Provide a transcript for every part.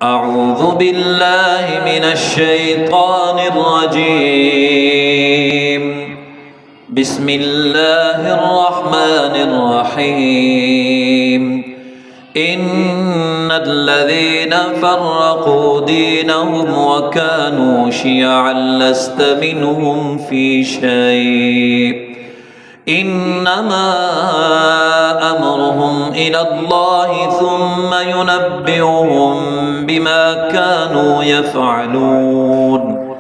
أعوذ بالله من الشيطان الرجيم. بسم الله الرحمن الرحيم. إن الذين فرقوا دينهم وكانوا شيعا لست منهم في شيء إنما أمرهم إلى الله ثم ينبئهم بما كانوا يفعلون.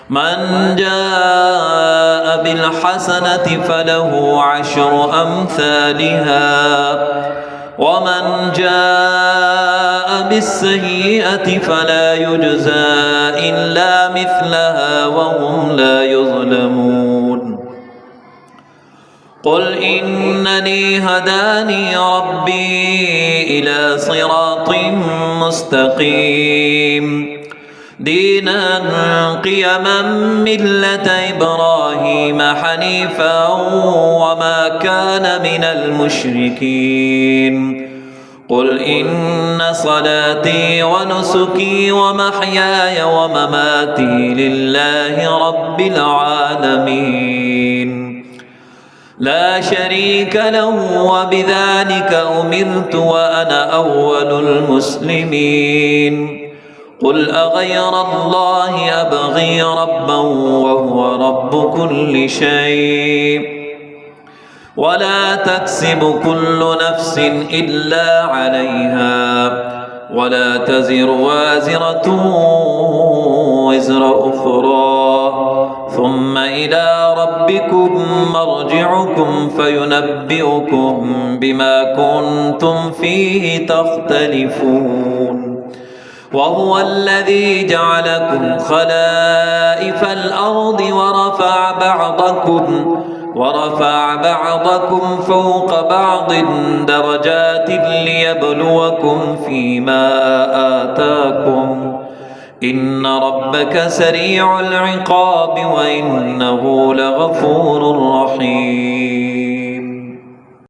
من جاء بالحسنة فله 10 أمثالها ومن جاء بالسيئة فلا يجزى إلا مثلها وهم لا يظلمون. قل إنني هداني ربي إلى صراط مستقيم دينا قيما ملة إبراهيم حنيفا وما كان من المشركين. قل إن صلاتي ونسكي ومحياي ومماتي لله رب العالمين لا شريك له وبذلك أمرت وأنا أول المسلمين. قل أغير الله أبغي ربا وهو رب كل شيء ولا تكسب كل نفس إلا عليها ولا تزر وازرة وزر أخرى ثم إلى ربكم مرجعكم فينبئكم بما كنتم فيه تختلفون. وهو الذي جعلكم خلائف الأرض ورفع بعضكم فوق بعض درجات ليبلوكم فيما آتاكم إن ربك سريع العقاب وإنه لغفور رحيم.